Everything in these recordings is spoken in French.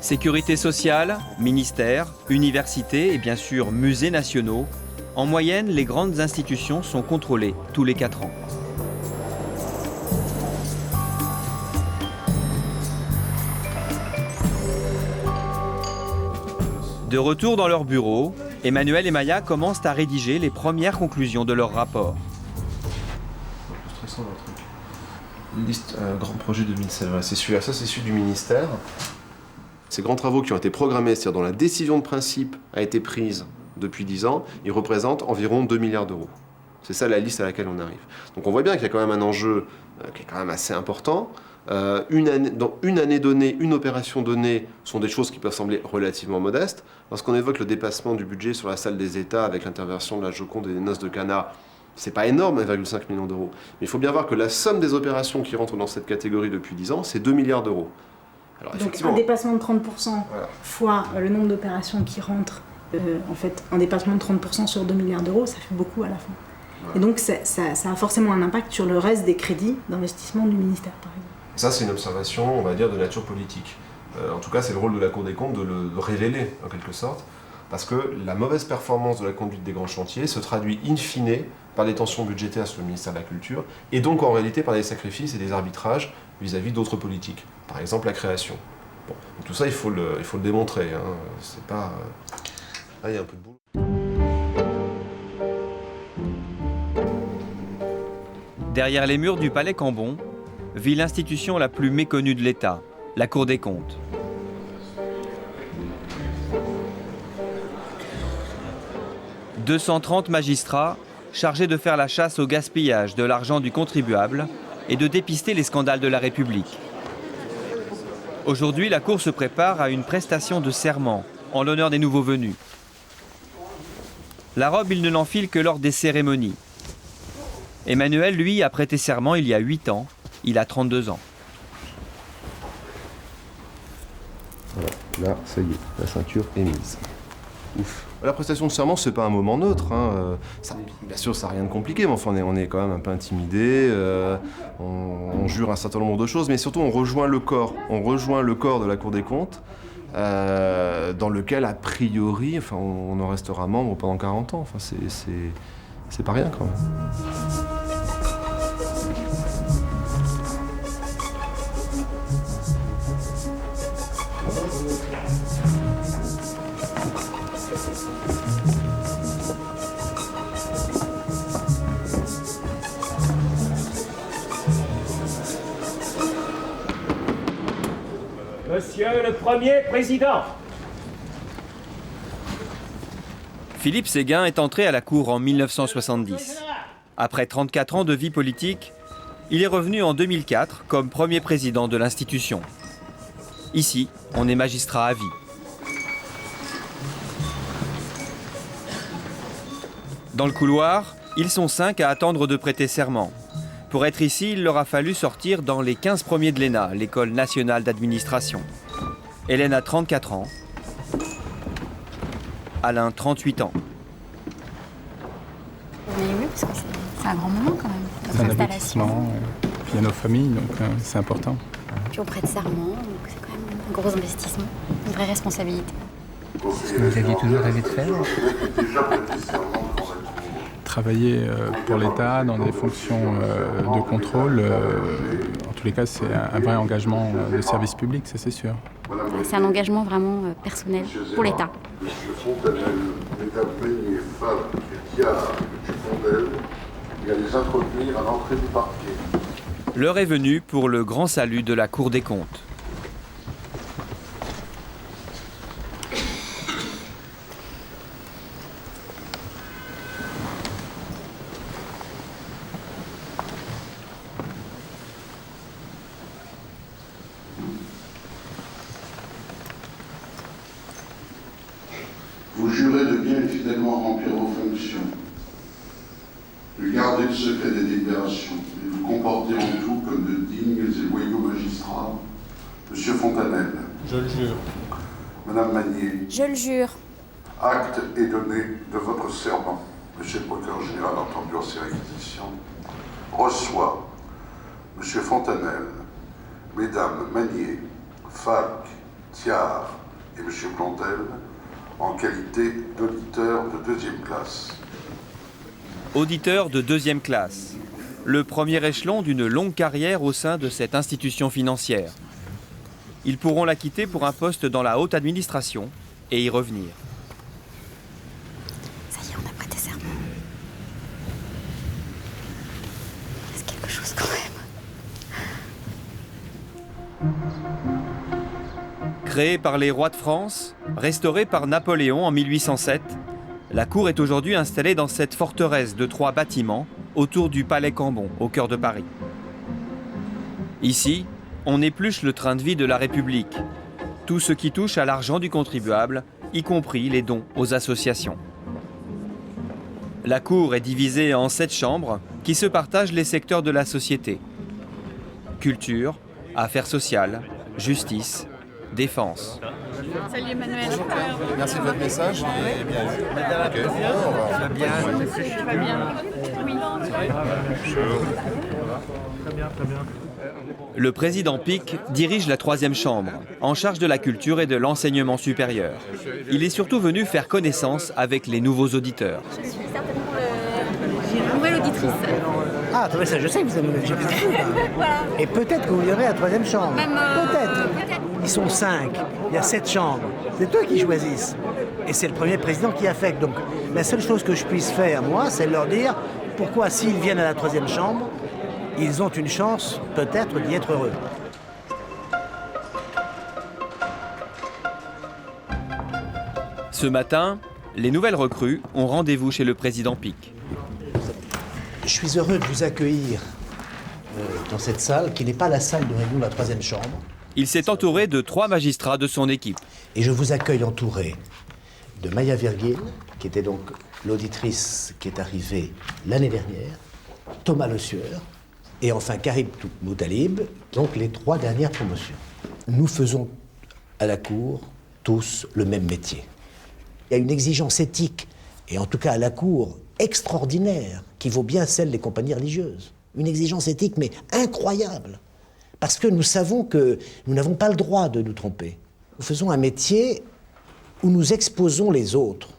Sécurité sociale, ministères, universités et bien sûr musées nationaux, en moyenne, les grandes institutions sont contrôlées tous les 4 ans. De retour dans leur bureau, Emmanuel et Maya commencent à rédiger les premières conclusions de leur rapport. Liste grand projet 2016, c'est celui-là, ça c'est celui du ministère. Ces grands travaux qui ont été programmés, c'est-à-dire dont la décision de principe a été prise depuis 10 ans, ils représentent environ 2 milliards d'euros. C'est ça la liste à laquelle on arrive. Donc on voit bien qu'il y a quand même un enjeu qui est quand même assez important. Dans une année donnée, une opération donnée, sont des choses qui peuvent sembler relativement modestes. Lorsqu'on évoque le dépassement du budget sur la salle des États avec l'intervention de la Joconde et des Noces de Cana, c'est pas énorme, 1,5 million d'euros. Mais il faut bien voir que la somme des opérations qui rentrent dans cette catégorie depuis 10 ans, c'est 2 milliards d'euros. Alors, donc un dépassement de 30% voilà. Fois le nombre d'opérations qui rentrent, en fait, un dépassement de 30% sur 2 milliards d'euros, ça fait beaucoup à la fin. Voilà. Et donc ça a forcément un impact sur le reste des crédits d'investissement du ministère, par exemple. Ça, c'est une observation, on va dire, de nature politique. En tout cas, c'est le rôle de la Cour des comptes de le révéler, en quelque sorte, parce que la mauvaise performance de la conduite des grands chantiers se traduit in fine par des tensions budgétaires sur le ministère de la Culture, et donc en réalité par des sacrifices et des arbitrages vis-à-vis d'autres politiques. Par exemple, la création. Bon, tout ça, il faut le démontrer. Hein. C'est pas... Là, il y a un peu de boulot. Derrière les murs du Palais Cambon, vit l'institution la plus méconnue de l'État, la Cour des comptes. « 230 magistrats chargés de faire la chasse au gaspillage de l'argent du contribuable et de dépister les scandales de la République. Aujourd'hui, la Cour se prépare à une prestation de serment en l'honneur des nouveaux venus. La robe, il ne l'enfile que lors des cérémonies. Emmanuel, lui, a prêté serment il y a 8 ans. Il a 32 ans. Voilà, là, ça y est, la ceinture est mise. Ouf. La prestation de serment, c'est pas un moment neutre. Hein. Bien sûr, ça n'a rien de compliqué, mais enfin, on est quand même un peu intimidé. On jure un certain nombre de choses, mais surtout, on rejoint le corps. On rejoint le corps de la Cour des comptes, dans lequel, a priori, enfin, on en restera membre pendant 40 ans. Enfin, c'est pas rien, quand même. Monsieur le Premier Président. Philippe Séguin est entré à la Cour en 1970. Après 34 ans de vie politique, il est revenu en 2004 comme premier président de l'institution. Ici, on est magistrat à vie. Dans le couloir, ils sont 5 à attendre de prêter serment. Pour être ici, il leur a fallu sortir dans les 15 premiers de l'ENA, l'École nationale d'administration. Hélène a 34 ans. Alain, 38 ans. On est ému parce que c'est un grand moment quand même. C'est un aboutissement, puis il y a nos familles, donc c'est important. Puis on prête serment, donc c'est quand même un gros investissement, une vraie responsabilité. C'est ce que vous aviez toujours rêvé de faire? Travailler pour l'État dans des fonctions de contrôle, en tous les cas, c'est un vrai engagement de service public, ça c'est sûr. C'est un engagement vraiment personnel pour l'État. Monsieur Fontanelle, mesdames Meunier, Favre, Diard, Dupondel, et à les introduire à l'entrée du parquet. L'heure est venue pour le grand salut de la Cour des comptes. Vous jurez de bien et fidèlement remplir vos fonctions, de garder le secret des délibérations et vous comporter en tout comme de dignes et loyaux magistrats. Monsieur Fontanelle. Je le jure. Madame Magnier. Je le jure. Acte est donné de votre serment. Monsieur le procureur général, entendu en ces réquisitions, reçoit Monsieur Fontanelle, Mesdames Magnier, Falk, Thiard et M. Plantel en qualité d'auditeurs de 2e classe. Auditeur de 2e classe, le premier échelon d'une longue carrière au sein de cette institution financière. Ils pourront la quitter pour un poste dans la haute administration et y revenir. Ça y est, on a prêté serment. C'est quelque chose quand même. Créée par les rois de France, restaurée par Napoléon en 1807, la cour est aujourd'hui installée dans cette forteresse de 3 bâtiments autour du Palais Cambon, au cœur de Paris. Ici, on épluche le train de vie de la République, tout ce qui touche à l'argent du contribuable, y compris les dons aux associations. La cour est divisée en 7 chambres qui se partagent les secteurs de la société. Culture, affaires sociales, justice, défense. Salut Emmanuel. Merci de votre message et bien vu. Ça va bien. Oui. Très bien. Le président Pic dirige la 3e chambre, en charge de la culture et de l'enseignement supérieur. Il est surtout venu faire connaissance avec les nouveaux auditeurs. Je suis certainement la nouvelle auditrice. Ah, ça, je sais que vous avez déjà vu. Voilà. Et peut-être que vous verrez la 3e chambre. Même, Peut-être. Ils sont 5. Il y a 7 chambres. C'est eux qui choisissent. Et c'est le premier président qui affecte. Donc la seule chose que je puisse faire, moi, c'est leur dire pourquoi, s'ils viennent à la 3e chambre, ils ont une chance, peut-être, d'y être heureux. Ce matin, les nouvelles recrues ont rendez-vous chez le président Pic. Je suis heureux de vous accueillir dans cette salle, qui n'est pas la salle de réunion de la 3e chambre. Il s'est entouré de 3 magistrats de son équipe. Et je vous accueille entouré de Maya Virgin, qui était donc l'auditrice qui est arrivée l'année dernière, Thomas Le Sueur, et enfin Karim Moutalib, donc les 3 dernières promotions. Nous faisons à la Cour tous le même métier. Il y a une exigence éthique, et en tout cas à la Cour, extraordinaire, qui vaut bien celle des compagnies religieuses. Une exigence éthique, mais incroyable. Parce que nous savons que nous n'avons pas le droit de nous tromper. Nous faisons un métier où nous exposons les autres.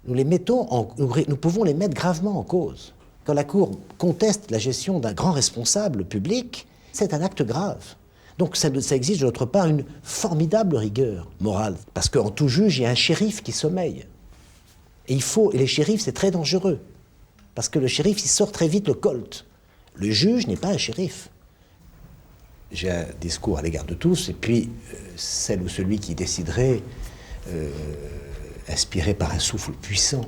Nous pouvons les mettre gravement en cause. Quand la Cour conteste la gestion d'un grand responsable public, c'est un acte grave. Donc ça exige de notre part une formidable rigueur morale. Parce qu'en tout juge, il y a un shérif qui sommeille. Et les shérifs, c'est très dangereux. Parce que le shérif, il sort très vite le colt. Le juge n'est pas un shérif. J'ai un discours à l'égard de tous, et puis celle ou celui qui déciderait, inspiré par un souffle puissant,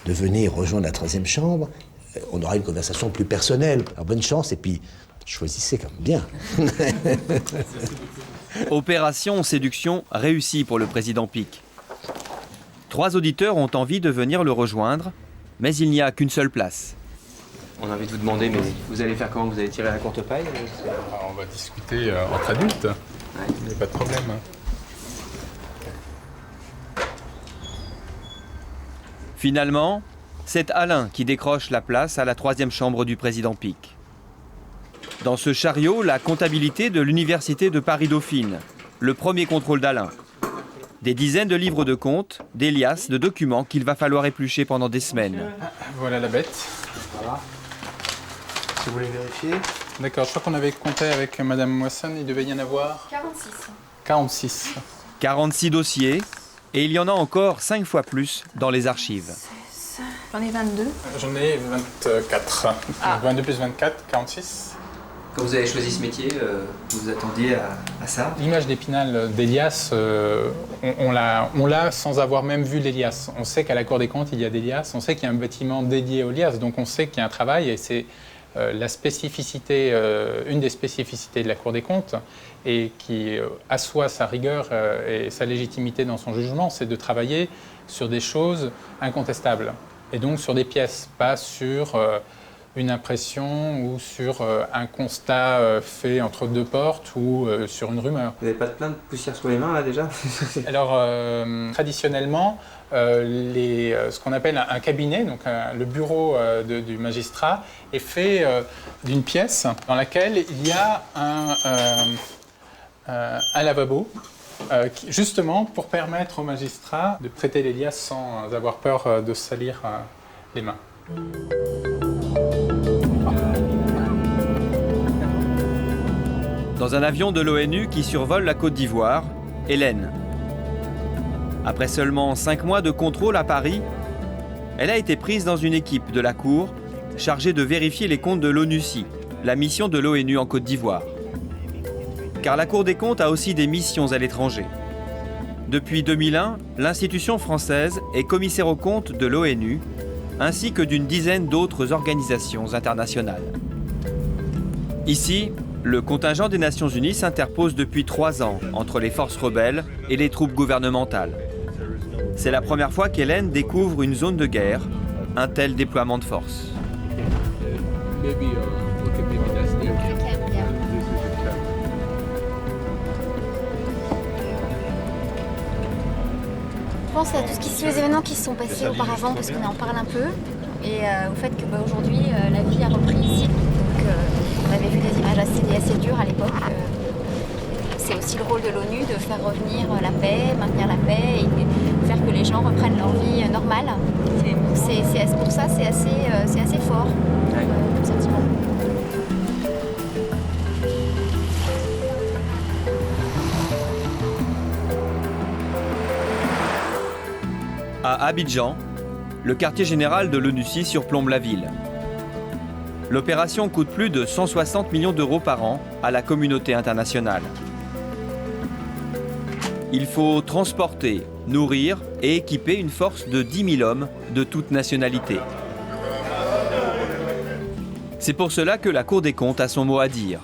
de venir rejoindre la 3e chambre, on aura une conversation plus personnelle. Alors bonne chance, et puis choisissez comme bien. Opération séduction réussie pour le président Pic. 3 auditeurs ont envie de venir le rejoindre, mais il n'y a qu'une seule place. On a envie de vous demander, mais vous allez faire comment? Vous allez tirer la courte paille? On va discuter entre adultes. Il n'y a pas de problème. Finalement, c'est Alain qui décroche la place à la 3e chambre du président Pic. Dans ce chariot, la comptabilité de l'Université de Paris-Dauphine, le premier contrôle d'Alain. Des dizaines de livres de comptes, des liasses de documents qu'il va falloir éplucher pendant des semaines. Voilà la bête. Voilà. Si vous voulez vérifier. D'accord, je crois qu'on avait compté avec Madame Moisson, il devait y en avoir 46. 46 dossiers, et il y en a encore 5 fois plus dans les archives. J'en ai 22. J'en ai 24. Ah. 22 plus 24, 46. Quand vous avez choisi ce métier, vous vous attendiez à ça? L'image d'Épinal d'Elias, on l'a sans avoir même vu l'Elias. On sait qu'à la Cour des comptes, il y a des liasses, on sait qu'il y a un bâtiment dédié aux liasses, donc on sait qu'il y a un travail, et c'est la spécificité, une des spécificités de la Cour des comptes, et qui assoit sa rigueur et sa légitimité dans son jugement, c'est de travailler sur des choses incontestables, et donc sur des pièces, pas sur une impression ou sur un constat fait entre 2 portes ou sur une rumeur. Vous n'avez pas de plein de poussière sous les mains là déjà? Alors traditionnellement, ce qu'on appelle un cabinet, donc le bureau du magistrat, est fait d'une pièce dans laquelle il y a un lavabo Justement pour permettre aux magistrats de prêter les liasses sans avoir peur de se salir les mains. Dans un avion de l'ONU qui survole la Côte d'Ivoire, Hélène. Après seulement 5 mois de contrôle à Paris, elle a été prise dans une équipe de la Cour chargée de vérifier les comptes de l'ONUCI, la mission de l'ONU en Côte d'Ivoire. Car la Cour des comptes a aussi des missions à l'étranger. Depuis 2001, l'institution française est commissaire aux comptes de l'ONU, ainsi que d'une dizaine d'autres organisations internationales. Ici, le contingent des Nations Unies s'interpose depuis 3 ans entre les forces rebelles et les troupes gouvernementales. C'est la première fois qu'Hélène découvre une zone de guerre, un tel déploiement de force. Je pense à tous les événements qui se sont passés auparavant, parce qu'on en parle un peu, et au fait que aujourd'hui la vie a repris ici. Donc, on avait vu des images assez dures à l'époque. C'est aussi le rôle de l'ONU de faire revenir la paix, maintenir la paix et faire que les gens reprennent leur vie normale. Pour ça, c'est assez fort comme sentiment. À Abidjan, le quartier général de l'ONUCI surplombe la ville. L'opération coûte plus de 160 millions d'euros par an à la communauté internationale. Il faut transporter, nourrir et équiper une force de 10 000 hommes de toute nationalité. C'est pour cela que la Cour des comptes a son mot à dire.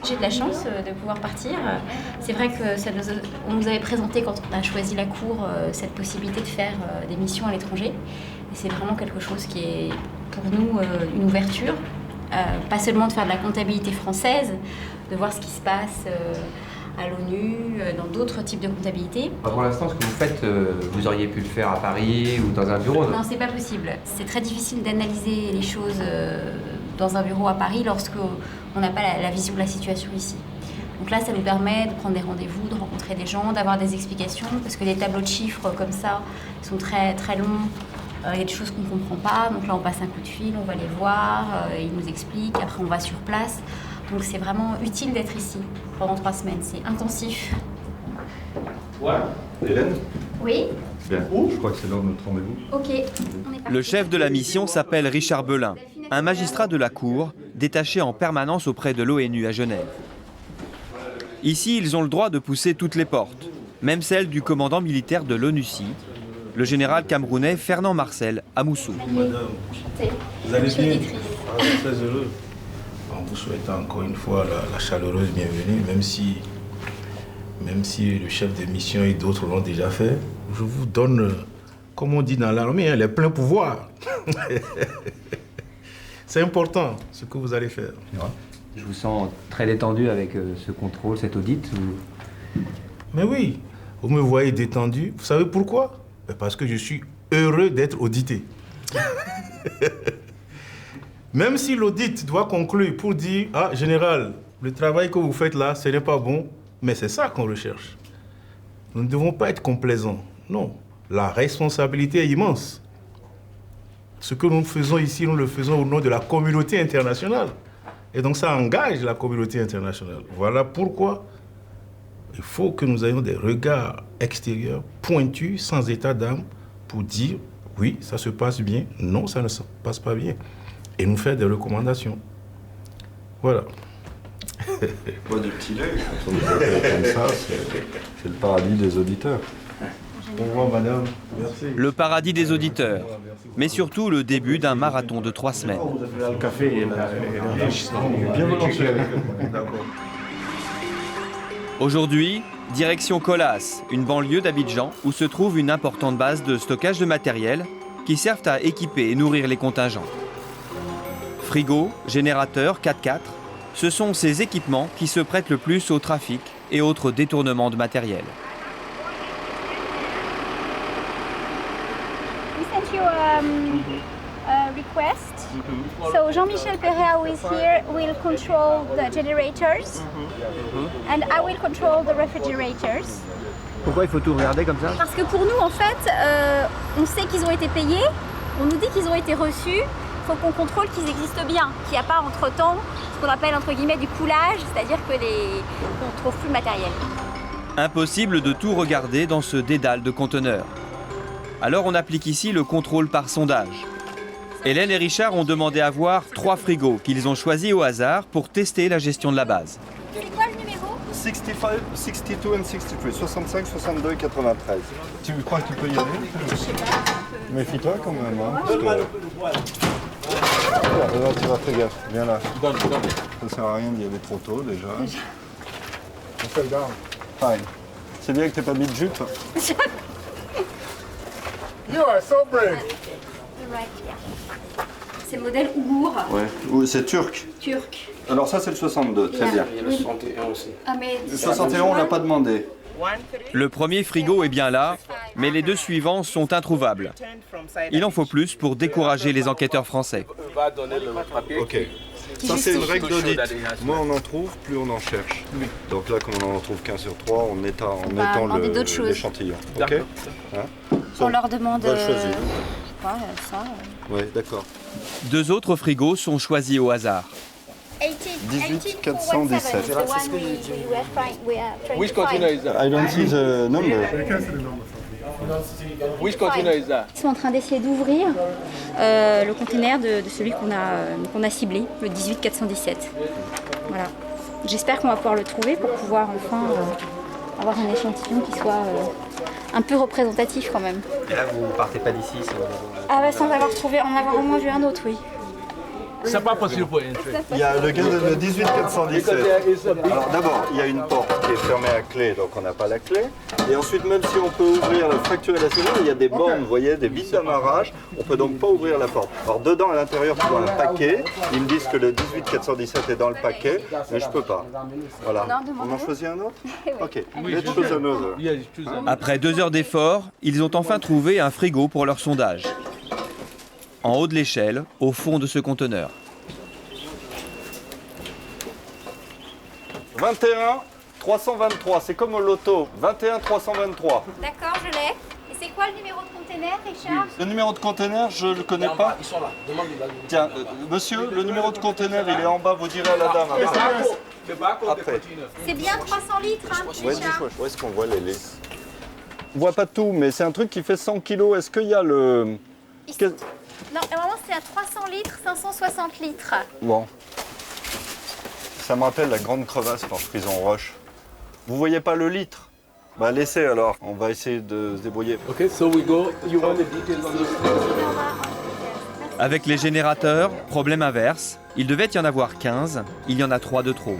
J'ai de la chance de pouvoir partir. C'est vrai que on nous avait présenté quand on a choisi la Cour cette possibilité de faire des missions à l'étranger. Et c'est vraiment quelque chose qui est pour nous une ouverture. Pas seulement de faire de la comptabilité française, de voir ce qui se passe à l'ONU, dans d'autres types de comptabilité. Pour l'instant, ce que vous faites, vous auriez pu le faire à Paris ou dans un bureau? Non, c'est pas possible. C'est très difficile d'analyser les choses dans un bureau à Paris lorsqu'on n'a pas la vision de la situation ici. Donc là, ça nous permet de prendre des rendez-vous, de rencontrer des gens, d'avoir des explications, parce que les tableaux de chiffres comme ça sont très, très longs. Il y a des choses qu'on ne comprend pas, donc là on passe un coup de fil, on va les voir, ils nous expliquent, après on va sur place. Donc c'est vraiment utile d'être ici pendant 3 semaines, c'est intensif. Ouais. Hélène? Oui? Bien, je crois que c'est l'heure de notre rendez-vous. Ok. Le chef de la mission s'appelle Richard Belin, un magistrat de la Cour détaché en permanence auprès de l'ONU à Genève. Ici, ils ont le droit de pousser toutes les portes, même celle du commandant militaire de l'ONUCI, le général camerounais Fernand Marcel Amoussou. Madame, vous allez bien? Très heureux. En vous souhaitant encore une fois la chaleureuse bienvenue, même si le chef de mission et d'autres l'ont déjà fait. Je vous donne, comme on dit dans l'armée, les pleins pouvoirs. C'est important ce que vous allez faire. Je vous sens très détendu avec ce contrôle, cet audit. Mais oui, vous me voyez détendu. Vous savez pourquoi? Parce que je suis heureux d'être audité. Même si l'audit doit conclure pour dire « Ah, général, le travail que vous faites là, ce n'est pas bon », mais c'est ça qu'on recherche. Nous ne devons pas être complaisants. Non, la responsabilité est immense. Ce que nous faisons ici, nous le faisons au nom de la communauté internationale. Et donc ça engage la communauté internationale. Voilà pourquoi il faut que nous ayons des regards extérieurs, pointus, sans état d'âme, pour dire « Oui, ça se passe bien. Non, ça ne se passe pas bien. » Et nous faire des recommandations. Voilà. Pas de petit lait. Comme ça, c'est le paradis des auditeurs. Au revoir, madame. Merci. Le paradis des auditeurs, mais surtout le début d'un marathon de 3 semaines. Le café et l'enrichissement. Bien volontiers. D'accord. Aujourd'hui, direction Colas, une banlieue d'Abidjan où se trouve une importante base de stockage de matériel qui servent à équiper et nourrir les contingents. Frigo, générateurs, 4x4, ce sont ces équipements qui se prêtent le plus au trafic et autres détournements de matériel. We sent you a request So Jean-Michel Perea, who is here, will control the generators, and I will control the refrigerators. Pourquoi il faut tout regarder comme ça? Parce que pour nous, en fait, on sait qu'ils ont été payés, on nous dit qu'ils ont été reçus, il faut qu'on contrôle qu'ils existent bien, qu'il n'y a pas entre-temps ce qu'on appelle entre guillemets du coulage, c'est-à-dire qu'on ne trouve plus le matériel. Impossible de tout regarder dans ce dédale de conteneurs. Alors on applique ici le contrôle par sondage. Hélène et Richard ont demandé à voir 3 frigos qu'ils ont choisis au hasard pour tester la gestion de la base. C'est quoi le numéro? 65, 62 and 63, 65, 62 et 93. Tu crois que tu peux y aller? Je sais pas. Méfie-toi quand même, hein, parce que... Là, tu vas faire gaffe, viens là. Ça sert à rien d'y aller trop tôt déjà. Fine. C'est bien que t'aies pas mis de jupe. You are so brave. C'est le modèle Ougour. Ouais, c'est turc. Turc. Alors ça c'est le 62, très bien. Il y a le 61 aussi. Ah, mais... Le 61 on l'a pas demandé. Le premier frigo est bien là, mais les 2 suivants sont introuvables. Il en faut plus pour décourager les enquêteurs français. Ok. Ça c'est une règle d'audit. Moins on en trouve, plus on en cherche. Donc là comme on en trouve qu'un sur 3, on étend l'échantillon. Ok, hein? On leur demande... ça. Ouais, d'accord. 2 autres frigos sont choisis au hasard. 18 417. Which container is I don't see the number. Which container is that? Ils sont en train d'essayer d'ouvrir le container de celui qu'on a ciblé, le 18 417. Voilà. J'espère qu'on va pouvoir le trouver pour pouvoir enfin avoir un échantillon qui soit un peu représentatif quand même. Et là, vous partez pas d'ici Ah bah sans avoir trouvé, en avoir au moins vu un autre, oui. C'est pas possible pour entrer. Il y a le 18 417. Alors d'abord, il y a une porte qui est fermée à clé, donc on n'a pas la clé. Et ensuite, même si on peut ouvrir, la fracturer la serrure, il y a des bornes, vous voyez, des vis d'amarrage. On peut donc pas ouvrir la porte. Alors dedans, à l'intérieur, tu vois un paquet. Ils me disent que le 18 417 est dans le paquet, mais je peux pas. Voilà. On en choisit un autre? Ok. Let's choose another. Après 2 heures d'efforts, ils ont enfin trouvé un frigo pour leur sondage. En haut de l'échelle, au fond de ce conteneur. 21 323, c'est comme au loto. 21 323. D'accord, je l'ai. Et c'est quoi le numéro de container, Richard? Le numéro de container, je le connais pas. Ils sont là, demande-lui. Tiens, monsieur, le numéro de container, il est en bas, vous direz à la dame. Après. C'est bien 300 litres, hein, Richard? Où est-ce qu'on voit les litres? On voit pas tout, mais c'est un truc qui fait 100 kilos. Est-ce qu'il y a le... Non, normalement c'est à 300 litres, 560 litres. Bon. Ça me rappelle la grande crevasse quand je prison Roche. Vous voyez pas le litre? Bah laissez alors, on va essayer de se débrouiller. Ok, so we go. You want the details on this? Avec les générateurs, problème inverse. Il devait y en avoir 15, il y en a 3 de trop.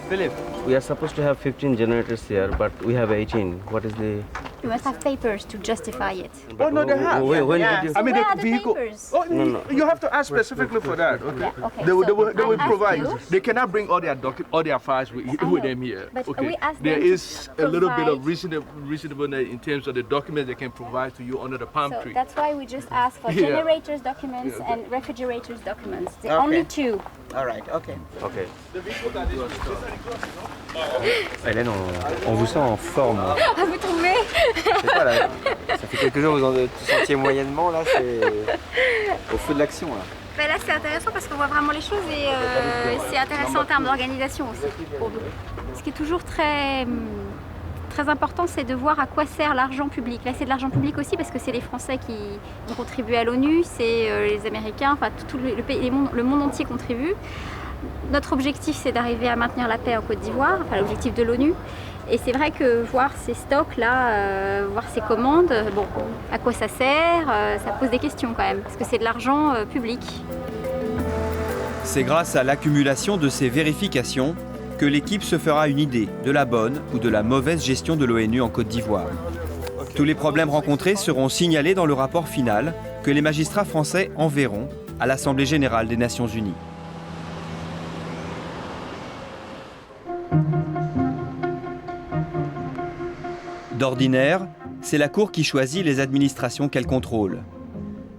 Philip, we are supposed to have 15 generators here, but we have 18. What is the... You must have papers to justify it. Oh no, they have. When did you... I mean, Where are the the vehicle. papers? Oh, No. You have to ask specifically for that. Okay. Yeah, okay. They will I asked provide. you. They cannot bring all their files with them here. But okay. we asked There them to is a little bit of provide- reasonableness in terms of the documents they can provide to you under the palm So tree. that's why we just asked for Yeah. generators documents and refrigerators documents. The Okay. only 2. All right. Okay. Okay. Hélène, on vous sent en forme. Ah, vous trouvez? C'est quoi là? Ça fait quelques jours que vous en sentiez moyennement, là, c'est au feu de l'action. Là. Ben là c'est intéressant parce qu'on voit vraiment les choses et c'est intéressant en termes d'organisation aussi pour nous. Ce qui est toujours très important, c'est de voir à quoi sert l'argent public. Là c'est de l'argent public aussi parce que c'est les Français qui ont contribué à l'ONU, c'est les Américains, enfin tout le monde entier contribue. Notre objectif c'est d'arriver à maintenir la paix en Côte d'Ivoire, enfin l'objectif de l'ONU. Et c'est vrai que voir ces stocks-là, voir ces commandes, bon, à quoi ça sert, ça pose des questions quand même, parce que c'est de l'argent public. C'est grâce à l'accumulation de ces vérifications que l'équipe se fera une idée de la bonne ou de la mauvaise gestion de l'ONU en Côte d'Ivoire. Tous les problèmes rencontrés seront signalés dans le rapport final que les magistrats français enverront à l'Assemblée générale des Nations unies. D'ordinaire, c'est la Cour qui choisit les administrations qu'elle contrôle.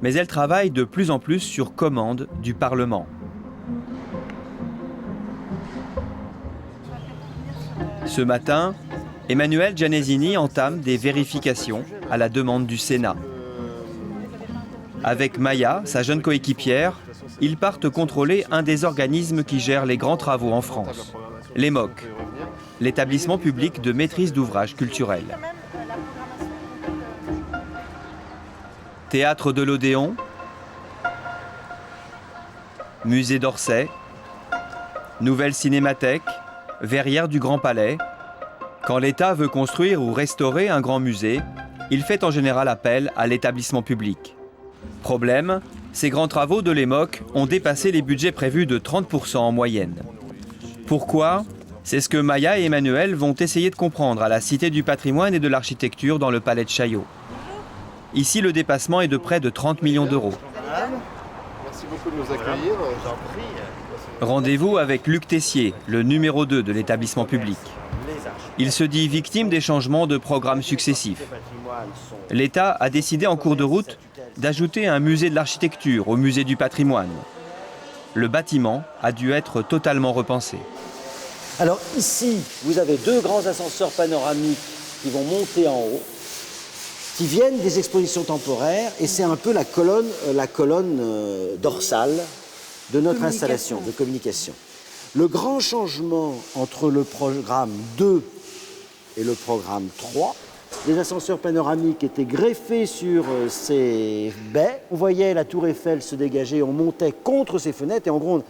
Mais elle travaille de plus en plus sur commande du Parlement. Ce matin, Emmanuel Gianesini entame des vérifications à la demande du Sénat. Avec Maya, sa jeune coéquipière, ils partent contrôler un des organismes qui gère les grands travaux en France, l'EMOC, l'établissement public de maîtrise d'ouvrages culturels. Théâtre de l'Odéon, musée d'Orsay, nouvelle cinémathèque, verrière du Grand Palais. Quand l'État veut construire ou restaurer un grand musée, il fait en général appel à l'établissement public. Problème, ces grands travaux de l'EMOC ont dépassé les budgets prévus de 30% en moyenne. Pourquoi ? C'est ce que Maya et Emmanuel vont essayer de comprendre à la Cité du patrimoine et de l'architecture dans le palais de Chaillot. Ici, le dépassement est de près de 30 millions d'euros. Merci beaucoup de nous accueillir. Rendez-vous avec Luc Tessier, le numéro 2 de l'établissement public. Il se dit victime des changements de programmes successifs. L'État a décidé en cours de route d'ajouter un musée de l'architecture au musée du patrimoine. Le bâtiment a dû être totalement repensé. Alors ici, vous avez deux grands ascenseurs panoramiques qui vont monter en haut, qui viennent des expositions temporaires, et c'est un peu la colonne dorsale de notre installation de communication. Le grand changement entre le programme 2 et le programme 3, les ascenseurs panoramiques étaient greffés sur ces baies. On voyait la tour Eiffel se dégager, on montait contre ces fenêtres et en gros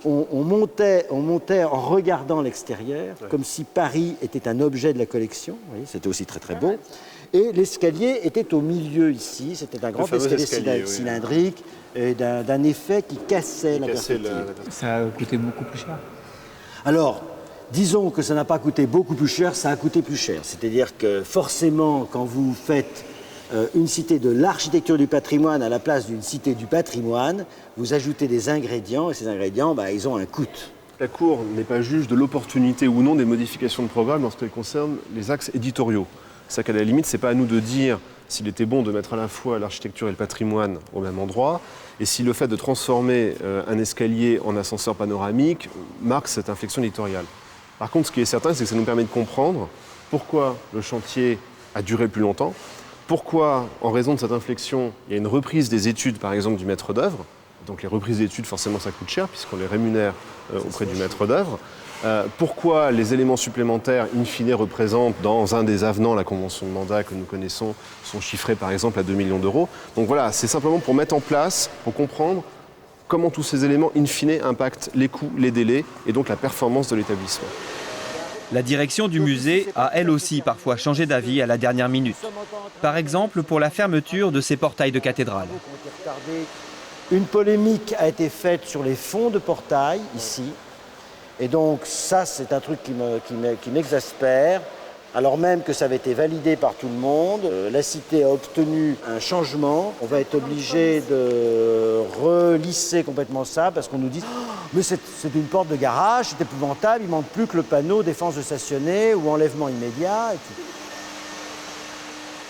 on montait en regardant l'extérieur, comme si Paris était un objet de la collection. C'était aussi très très beau. Et l'escalier était au milieu ici, c'était un grand escalier cylindrique et d'un effet qui cassait la perspective. Ça a coûté beaucoup plus cher. Alors, disons que ça n'a pas coûté beaucoup plus cher, ça a coûté plus cher. C'est-à-dire que forcément, quand vous faites une cité de l'architecture du patrimoine à la place d'une cité du patrimoine, vous ajoutez des ingrédients, et ces ingrédients, ils ont un coût. La Cour n'est pas juge de l'opportunité ou non des modifications de programme en ce qui concerne les axes éditoriaux. C'est-à-dire qu'à la limite, ce n'est pas à nous de dire s'il était bon de mettre à la fois l'architecture et le patrimoine au même endroit, et si le fait de transformer un escalier en ascenseur panoramique marque cette inflexion éditoriale. Par contre, ce qui est certain, c'est que ça nous permet de comprendre pourquoi le chantier a duré plus longtemps, pourquoi, en raison de cette inflexion, il y a une reprise des études, par exemple, du maître d'œuvre. Donc les reprises d'études, forcément, ça coûte cher, puisqu'on les rémunère auprès du maître d'œuvre. Pourquoi les éléments supplémentaires, in fine, représentent, dans un des avenants, la convention de mandat que nous connaissons, sont chiffrés, par exemple, à 2 millions d'euros. Donc voilà, c'est simplement pour mettre en place, pour comprendre comment tous ces éléments, in fine, impactent les coûts, les délais, et donc la performance de l'établissement. La direction du musée a elle aussi parfois changé d'avis à la dernière minute. Par exemple pour la fermeture de ses portails de cathédrale. Une polémique a été faite sur les fonds de portail, ici. Et donc ça, c'est un truc qui m'exaspère. Alors même que ça avait été validé par tout le monde, la cité a obtenu un changement. On va être obligé de relisser complètement ça parce qu'on nous dit « Mais c'est une porte de garage, c'est épouvantable, il ne manque plus que le panneau défense de stationner ou enlèvement immédiat. »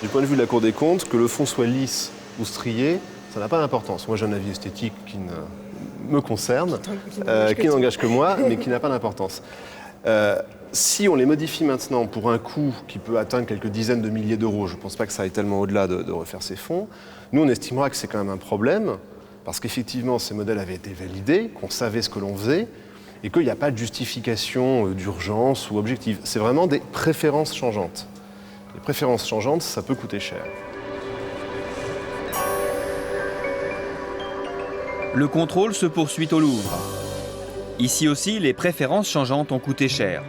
Du point de vue de la Cour des comptes, que le fond soit lisse ou strié, ça n'a pas d'importance. Moi, j'ai un avis esthétique qui me concerne, qui n'engage que moi, mais qui n'a pas d'importance. Si on les modifie maintenant pour un coût qui peut atteindre quelques dizaines de milliers d'euros, je ne pense pas que ça aille tellement au-delà de refaire ces fonds, nous on estimera que c'est quand même un problème, parce qu'effectivement ces modèles avaient été validés, qu'on savait ce que l'on faisait, et qu'il n'y a pas de justification d'urgence ou objective. C'est vraiment des préférences changeantes. Les préférences changeantes, ça peut coûter cher. Le contrôle se poursuit au Louvre. Ici aussi, les préférences changeantes ont coûté cher.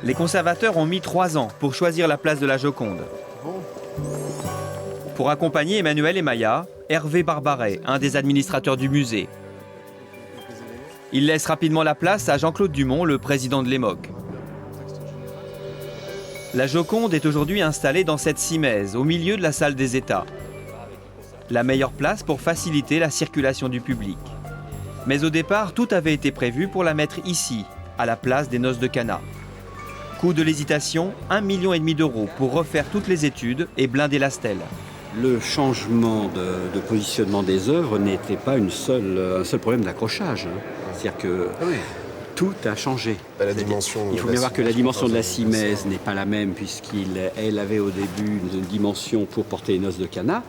Les conservateurs ont mis 3 ans pour choisir la place de la Joconde. Pour accompagner Emmanuel et Maya, Hervé Barbaret, un des administrateurs du musée. Il laisse rapidement la place à Jean-Claude Dumont, le président de l'EMOC. La Joconde est aujourd'hui installée dans cette simèse, au milieu de la salle des États. La meilleure place pour faciliter la circulation du public. Mais au départ, tout avait été prévu pour la mettre ici, à la place des Noces de Cana. Coût de l'hésitation, 1,5 million d'euros pour refaire toutes les études et blinder la stèle. Le changement de positionnement des œuvres n'était pas un seul problème d'accrochage. C'est-à-dire que tout a changé. Il faut bien voir que la dimension de la Simèse n'est pas la même, puisqu'elle avait au début une dimension pour porter les noces de Cana,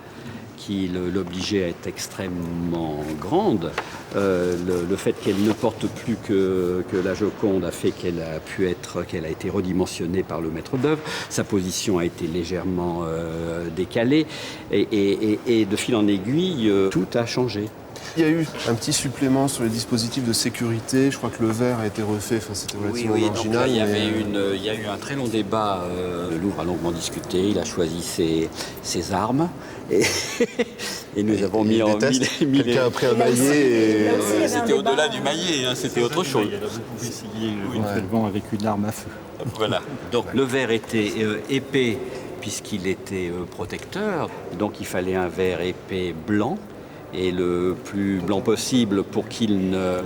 qui l'obligeait à être extrêmement grande. Le fait qu'elle ne porte plus que la Joconde a fait qu'elle a été redimensionnée par le maître d'œuvre. Sa position a été légèrement décalée et de fil en aiguille, tout a changé. Il y a eu un petit supplément sur les dispositifs de sécurité. Je crois que le verre a été refait. Enfin, c'était relativement marginal. Donc là, il y a eu un très long débat. Le Louvre a longuement discuté. Il a choisi ses armes. Et nous avons mis en quelqu'un a pris un maillet. C'était au-delà du maillet. C'était autre chose. Vous pouvez essayer éventuellement avec une arme à feu. Voilà. Donc le verre était épais puisqu'il était protecteur. Donc il fallait un verre épais blanc. Et le plus blanc possible pour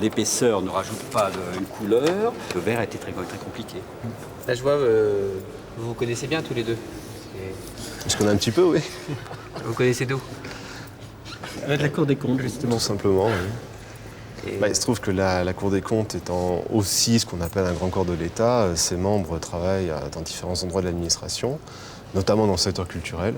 l'épaisseur ne rajoute pas une couleur. Le verre a été très, très compliqué. Là, je vois, vous vous connaissez bien tous les deux. Je connais un petit peu, oui. Vous connaissez d'où? De la Cour des comptes, justement. Tout simplement, oui. Il se trouve que la Cour des comptes étant aussi ce qu'on appelle un grand corps de l'État, ses membres travaillent dans différents endroits de l'administration, notamment dans le secteur culturel.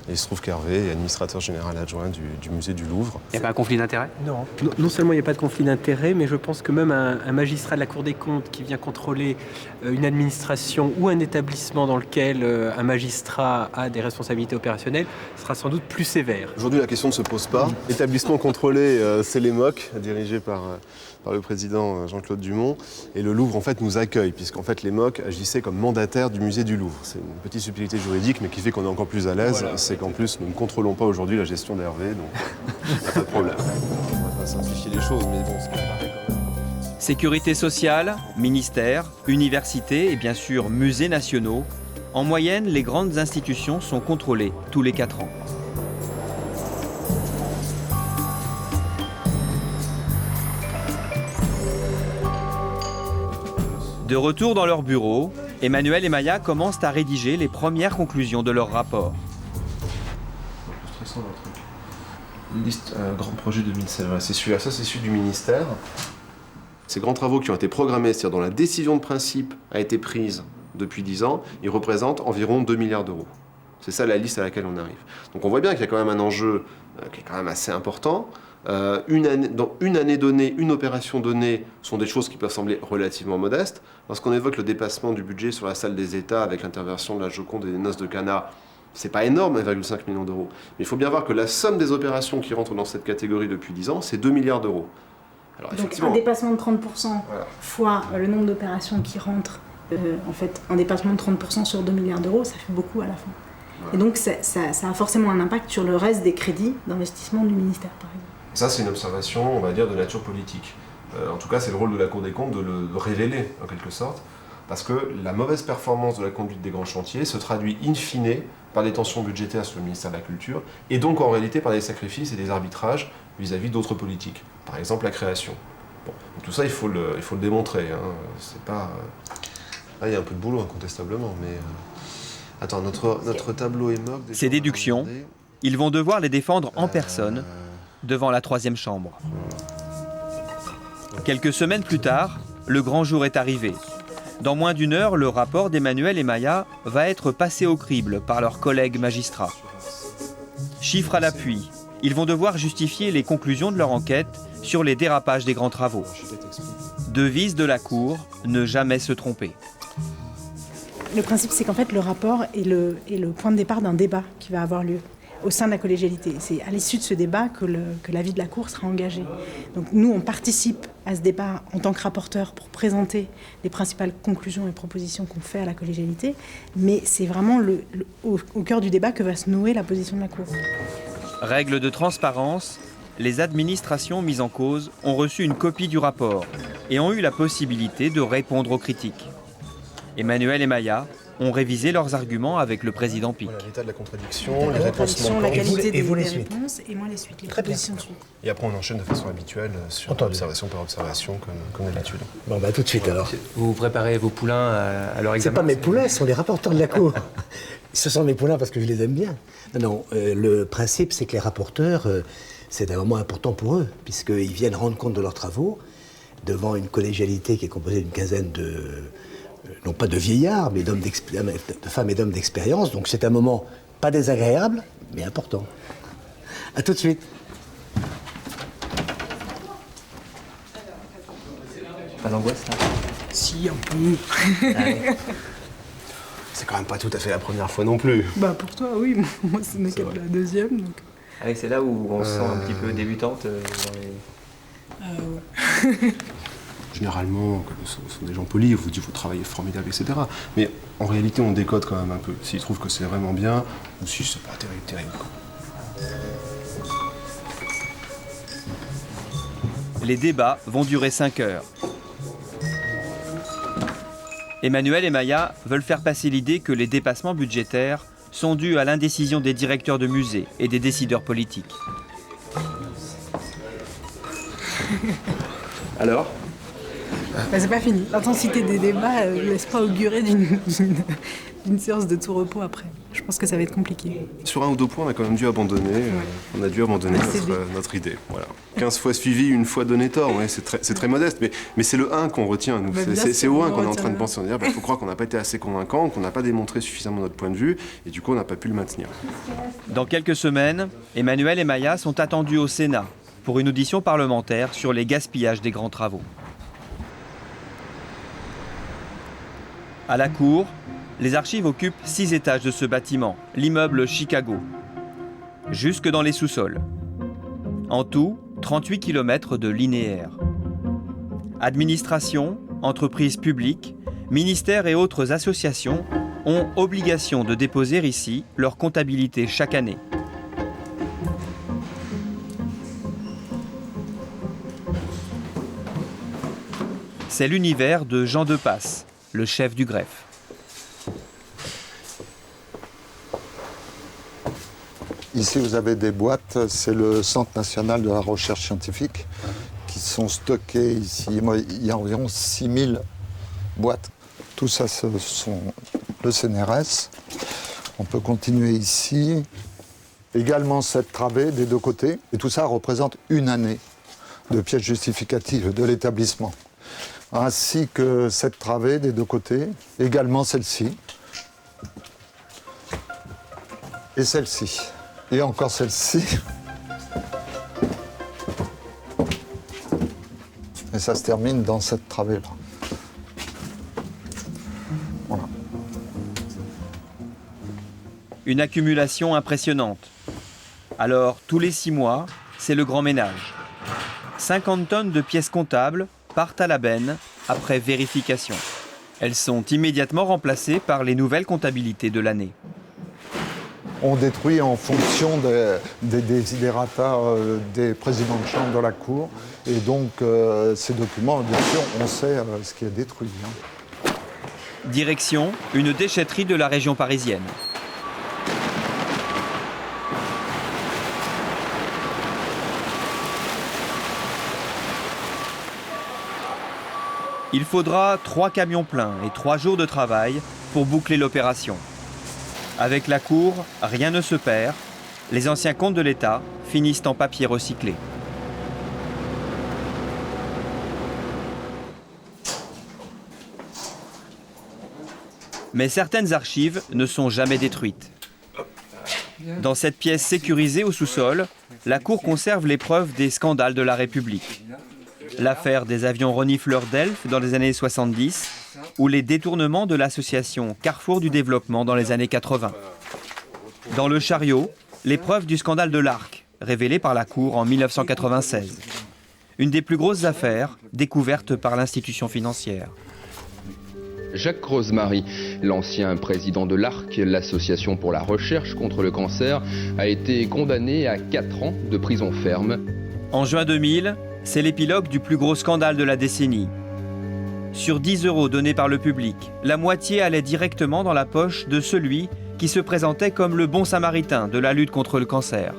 Et il se trouve qu'Hervé est administrateur général adjoint du musée du Louvre. Il n'y a pas un conflit d'intérêt? Non seulement il n'y a pas de conflit d'intérêt, mais je pense que même un magistrat de la Cour des comptes qui vient contrôler une administration ou un établissement dans lequel un magistrat a des responsabilités opérationnelles sera sans doute plus sévère. Aujourd'hui, la question ne se pose pas. L'établissement contrôlé, c'est les MOC, dirigé par le président Jean-Claude Dumont. Et le Louvre, en fait, nous accueille, puisqu'en fait, les MOC agissaient comme mandataires du musée du Louvre. C'est une petite subtilité juridique, mais qui fait qu'on est encore plus à l'aise. Voilà. C'est qu'en plus, nous ne contrôlons pas aujourd'hui la gestion d'Hervé, donc il n'y a pas de problème. On va pas simplifier les choses, mais bon, ce qui apparaît quand même. Sécurité sociale, ministère, universités et bien sûr musées nationaux. En moyenne, les grandes institutions sont contrôlées tous les 4 ans. De retour dans leur bureau, Emmanuel et Maya commencent à rédiger les premières conclusions de leur rapport. Liste grand projet 2016, c'est celui-là, ça c'est celui du ministère. Ces grands travaux qui ont été programmés, c'est-à-dire dont la décision de principe a été prise depuis 10 ans, ils représentent environ 2 milliards d'euros. C'est ça la liste à laquelle on arrive. Donc on voit bien qu'il y a quand même un enjeu qui est quand même assez important. Dans une année donnée, une opération donnée sont des choses qui peuvent sembler relativement modestes. Lorsqu'on évoque le dépassement du budget sur la salle des États avec l'intervention de la Joconde et des noces de Cana, c'est pas énorme, 1,5 million d'euros. Mais il faut bien voir que la somme des opérations qui rentrent dans cette catégorie depuis 10 ans, c'est 2 milliards d'euros. Alors, donc un dépassement de 30% fois le nombre d'opérations qui rentrent, en fait, un dépassement de 30% sur 2 milliards d'euros, ça fait beaucoup à la fin. Et donc ça a forcément un impact sur le reste des crédits d'investissement du ministère, par exemple. Ça, c'est une observation, on va dire, de nature politique. En tout cas, c'est le rôle de la Cour des comptes de le révéler, en quelque sorte, parce que la mauvaise performance de la conduite des grands chantiers se traduit in fine par des tensions budgétaires sur le ministère de la Culture, et donc en réalité par des sacrifices et des arbitrages vis-à-vis d'autres politiques, par exemple la création. Bon, tout ça, il faut le démontrer. C'est pas... Là, il y a un peu de boulot, incontestablement, mais... Attends, notre tableau est moque... Ces déductions, ils vont devoir les défendre en personne, devant la 3e chambre. Quelques semaines plus tard, le grand jour est arrivé. Dans moins d'1 heure, le rapport d'Emmanuel et Maya va être passé au crible par leurs collègues magistrats. Chiffres à l'appui, ils vont devoir justifier les conclusions de leur enquête sur les dérapages des grands travaux. Devise de la Cour, ne jamais se tromper. Le principe, c'est qu'en fait, le rapport est le point de départ d'un débat qui va avoir lieu au sein de la collégialité. C'est à l'issue de ce débat que l'avis de la Cour sera engagé. Donc nous, on participe à ce débat en tant que rapporteur pour présenter les principales conclusions et propositions qu'on fait à la collégialité, mais c'est vraiment au cœur du débat que va se nouer la position de la Cour. Règle de transparence, les administrations mises en cause ont reçu une copie du rapport et ont eu la possibilité de répondre aux critiques. Emmanuel et Maya ont révisé leurs arguments avec le président Pic. Voilà, l'état de la contradiction, les réponses manquantes. La qualité des suites. réponses et moi les suites, les Très propositions de suite. Et après, on enchaîne de façon habituelle sur observation par observation, comme d'habitude. Bon, tout de suite alors. Vous préparez vos poulains à leur examen? C'est pas mes poulains, ce sont les rapporteurs de la Cour. Ce sont mes poulains parce que je les aime bien. Non, le principe, c'est que les rapporteurs, c'est un moment important pour eux, puisqu'ils viennent rendre compte de leurs travaux devant une collégialité qui est composée d'une quinzaine de, non pas de vieillards, mais de femmes et d'hommes d'expérience. Donc c'est un moment pas désagréable, mais important. À tout de suite. Pas d'angoisse là? Si, un peu. C'est quand même pas tout à fait la première fois non plus. Bah pour toi, oui. Moi, ce n'est que la deuxième. Donc... Ah oui, c'est là où on se sent un petit peu débutante dans les... ouais. Généralement, ce sont des gens polis, vous dites vous travaillez formidable, etc. Mais en réalité, on décode quand même un peu. S'ils trouvent que c'est vraiment bien, ou si c'est pas terrible. Les débats vont durer 5 heures. Emmanuel et Maya veulent faire passer l'idée que les dépassements budgétaires sont dus à l'indécision des directeurs de musées et des décideurs politiques. Alors? Bah, c'est pas fini. L'intensité des débats ne laisse pas augurer d'une séance de tout repos après. Je pense que ça va être compliqué. Sur un ou deux points, on a quand même dû abandonner. On a dû abandonner notre idée. Voilà. 15 fois suivi, une fois donné tort. Ouais, c'est très modeste, mais c'est le 1 qu'on retient. Nous. C'est au 1 qu'on est en train de penser. Il faut croire qu'on n'a pas été assez convaincant, qu'on n'a pas démontré suffisamment notre point de vue, et du coup, on n'a pas pu le maintenir. Dans quelques semaines, Emmanuel et Maya sont attendus au Sénat pour une audition parlementaire sur les gaspillages des grands travaux. À la cour, les archives occupent 6 étages de ce bâtiment, l'immeuble Chicago, jusque dans les sous-sols. En tout, 38 km de linéaire. Administration, entreprises publiques, ministères et autres associations ont obligation de déposer ici leur comptabilité chaque année. C'est l'univers de Jean Depasse, le chef du greffe. Ici, vous avez des boîtes, c'est le Centre national de la recherche scientifique qui sont stockées ici. Il y a environ 6000 boîtes. Tout ça, ce sont le CNRS. On peut continuer ici. Également cette travée des deux côtés. Et tout ça représente une année de pièces justificatives de l'établissement. Ainsi que cette travée des deux côtés. Également celle-ci. Et celle-ci. Et encore celle-ci. Et ça se termine dans cette travée-là. Voilà. Une accumulation impressionnante. Alors, tous les 6 mois, c'est le grand ménage. 50 tonnes de pièces comptables partent à la benne après vérification. Elles sont immédiatement remplacées par les nouvelles comptabilités de l'année. On détruit en fonction des desiderata des présidents de chambre de la Cour. Et donc, ces documents, bien sûr, on sait ce qui est détruit. Direction, une déchetterie de la région parisienne. Il faudra 3 camions pleins et 3 jours de travail pour boucler l'opération. Avec la Cour, rien ne se perd. Les anciens comptes de l'État finissent en papier recyclé. Mais certaines archives ne sont jamais détruites. Dans cette pièce sécurisée au sous-sol, la Cour conserve les preuves des scandales de la République. L'affaire des avions renifleurs d'Elf dans les années 70 ou les détournements de l'association Carrefour du Développement dans les années 80. Dans le chariot, les preuves du scandale de l'Arc, révélé par la Cour en 1996. Une des plus grosses affaires découvertes par l'institution financière. Jacques Rosemary, l'ancien président de l'ARC, l'association pour la recherche contre le cancer, a été condamné à 4 ans de prison ferme. En juin 2000, c'est l'épilogue du plus gros scandale de la décennie. Sur 10 € donnés par le public, la moitié allait directement dans la poche de celui qui se présentait comme le bon samaritain de la lutte contre le cancer.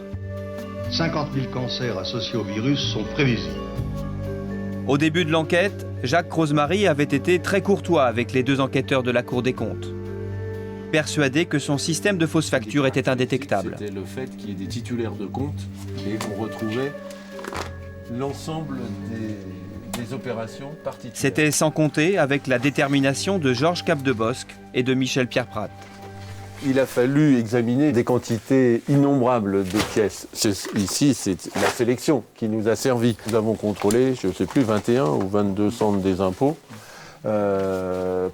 50 000 cancers associés au virus sont prévisibles. Au début de l'enquête, Jacques Rosemary avait été très courtois avec les 2 enquêteurs de la Cour des comptes. persuadé que son système de fausses factures était indétectable. C'était le fait qu'il y ait des titulaires de compte et qu'on retrouvait l'ensemble des opérations particulières. C'était sans compter avec la détermination de Georges Capdebosc et de Michel Pierreprat. Il a fallu examiner des quantités innombrables de pièces. Ici, c'est la sélection qui nous a servi. Nous avons contrôlé, je ne sais plus, 21 ou 22 centres des impôts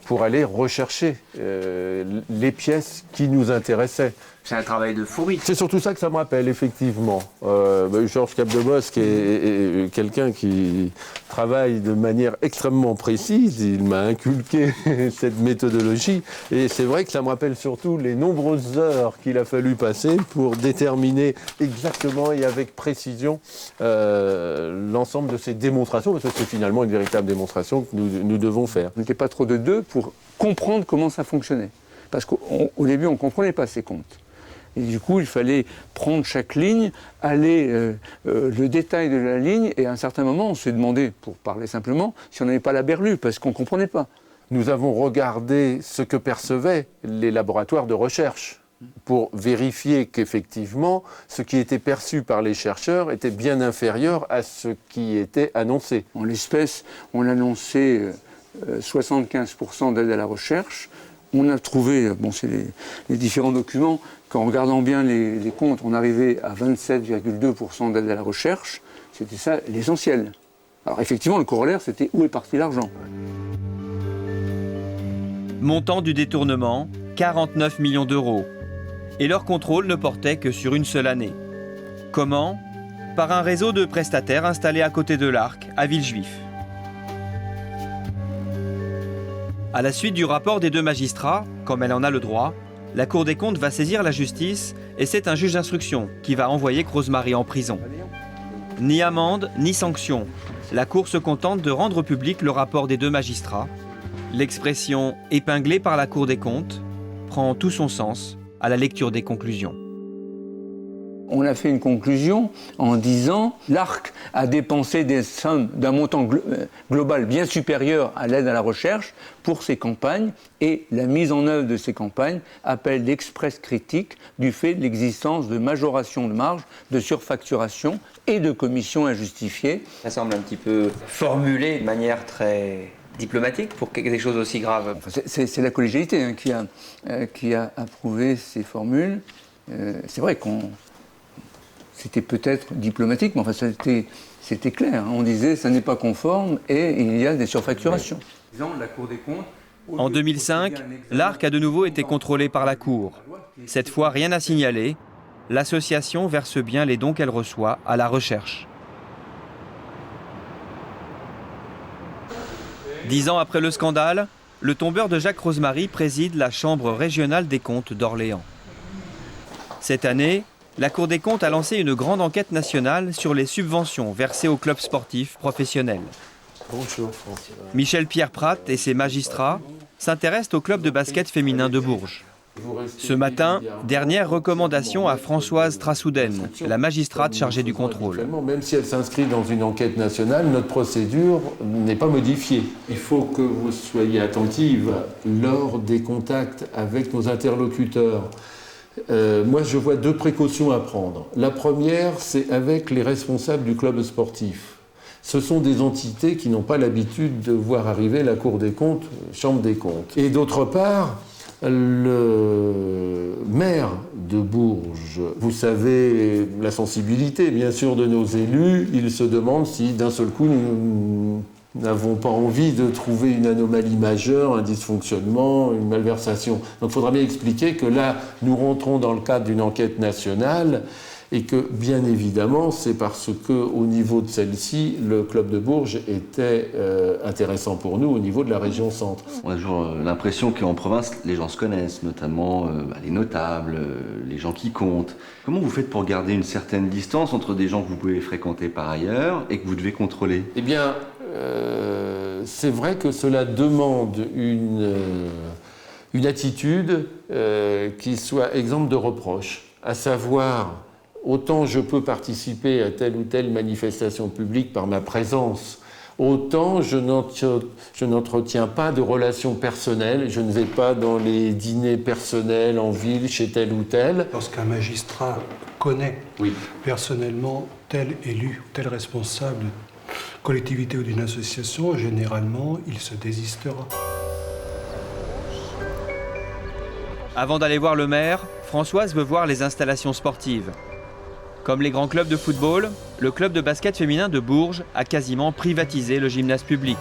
pour aller rechercher les pièces qui nous intéressaient. C'est un travail de fourmi. C'est surtout ça que ça me rappelle, effectivement. Georges Capdebosc est quelqu'un qui travaille de manière extrêmement précise. Il m'a inculqué cette méthodologie. Et c'est vrai que ça me rappelle surtout les nombreuses heures qu'il a fallu passer pour déterminer exactement et avec précision l'ensemble de ces démonstrations, parce que c'est finalement une véritable démonstration que nous devons faire. On n'était pas trop de deux pour comprendre comment ça fonctionnait. Parce qu'au début, on ne comprenait pas ces comptes. Et du coup, il fallait prendre chaque ligne, aller le détail de la ligne, et à un certain moment, on s'est demandé, pour parler simplement, si on n'avait pas la berlue, parce qu'on ne comprenait pas. Nous avons regardé ce que percevaient les laboratoires de recherche pour vérifier qu'effectivement, ce qui était perçu par les chercheurs était bien inférieur à ce qui était annoncé. En l'espèce, on annonçait 75% d'aide à la recherche. On a trouvé, bon, c'est les différents documents, qu'en regardant bien les comptes, on arrivait à 27,2% d'aide à la recherche. C'était ça l'essentiel. Alors effectivement, le corollaire, c'était où est parti l'argent. Montant du détournement, 49 millions d'euros. Et leur contrôle ne portait que sur une seule année. Comment ? Par un réseau de prestataires installés à côté de l'Arc, à Villejuif. À la suite du rapport des deux magistrats, comme elle en a le droit, la Cour des comptes va saisir la justice et c'est un juge d'instruction qui va envoyer Crozes-Marie en prison. Ni amende, ni sanction. La Cour se contente de rendre public le rapport des deux magistrats. L'expression « épinglée par la Cour des comptes » prend tout son sens à la lecture des conclusions. On a fait une conclusion en disant l'Arc a dépensé des sommes d'un montant global bien supérieur à l'aide à la recherche pour ses campagnes et la mise en œuvre de ces campagnes appelle l'expresse critique du fait de l'existence de majoration de marge, de surfacturation et de commissions injustifiées. Ça semble un petit peu formulé de manière très diplomatique pour quelque chose aussi grave. C'est la collégialité qui a approuvé ces formules. C'est vrai qu'on... C'était peut-être diplomatique, mais enfin c'était clair. On disait ça n'est pas conforme et il y a des surfacturations. La Cour des comptes, en 2005, l'Arc a de nouveau été contrôlé par la Cour. Cette fois, rien à signaler. L'association verse bien les dons qu'elle reçoit à la recherche. 10 ans après le scandale, le tombeur de Jacques Crozes-Marie préside la Chambre régionale des comptes d'Orléans. Cette année, la Cour des comptes a lancé une grande enquête nationale sur les subventions versées aux clubs sportifs professionnels. Bonjour, François. Michel Pierreprat et ses magistrats s'intéressent au club de basket féminin de Bourges. Ce matin, dernière recommandation à Françoise Trassouden, la magistrate chargée du contrôle. Même si elle s'inscrit dans une enquête nationale, notre procédure n'est pas modifiée. Il faut que vous soyez attentive lors des contacts avec nos interlocuteurs. Moi, je vois deux précautions à prendre. La première, c'est avec les responsables du club sportif. Ce sont des entités qui n'ont pas l'habitude de voir arriver la Cour des comptes, Chambre des comptes. Et d'autre part, le maire de Bourges, vous savez la sensibilité, bien sûr, de nos élus, ils se demandent si, d'un seul coup, nous n'avons pas envie de trouver une anomalie majeure, un dysfonctionnement, une malversation. Donc il faudra bien expliquer que là, nous rentrons dans le cadre d'une enquête nationale et que, bien évidemment, c'est parce qu'au niveau de celle-ci, le club de Bourges était intéressant pour nous au niveau de la région centre. On a toujours l'impression qu'en province, les gens se connaissent, notamment les notables, les gens qui comptent. Comment vous faites pour garder une certaine distance entre des gens que vous pouvez fréquenter par ailleurs et que vous devez contrôler ? Eh bien, c'est vrai que cela demande une attitude qui soit exempte de reproches, à savoir, autant je peux participer à telle ou telle manifestation publique par ma présence, autant je n'entretiens pas de relations personnelles, je ne vais pas dans les dîners personnels en ville chez tel ou tel. Lorsqu'un magistrat connaît personnellement tel élu, tel responsable d'une collectivité ou d'une association, généralement, il se désistera. Avant d'aller voir le maire, Françoise veut voir les installations sportives. Comme les grands clubs de football, le club de basket féminin de Bourges a quasiment privatisé le gymnase public,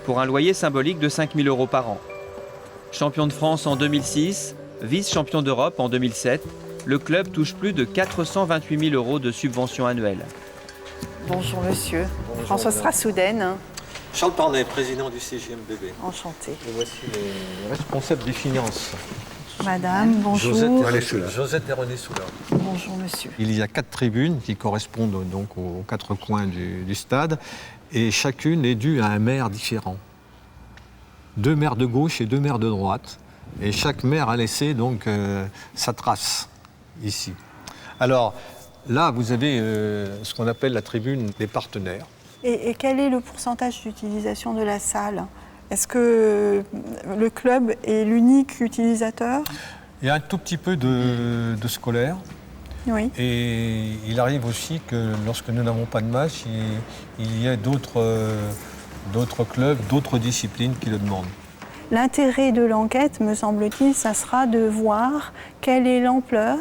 pour un loyer symbolique de 5 000 € par an. Champion de France en 2006, vice-champion d'Europe en 2007, le club touche plus de 428 000 € de subventions annuelles. Bonjour monsieur, Françoise Rassouden. Charles Parnet, président du CGMBB. Enchanté. Et voici les responsables des finances. Madame, bonjour. Josette et René Soulard. Bonjour monsieur. Il y a 4 tribunes qui correspondent donc aux 4 coins du stade et chacune est due à un maire différent. 2 maires de gauche et 2 maires de droite. Et chaque maire a laissé donc sa trace ici. Alors là, vous avez ce qu'on appelle la tribune des partenaires. Et quel est le pourcentage d'utilisation de la salle ? Est-ce que le club est l'unique utilisateur ? Il y a un tout petit peu de scolaires. Oui. Et il arrive aussi que lorsque nous n'avons pas de match, il y a d'autres clubs, d'autres disciplines qui le demandent. L'intérêt de l'enquête, me semble-t-il, ça sera de voir quelle est l'ampleur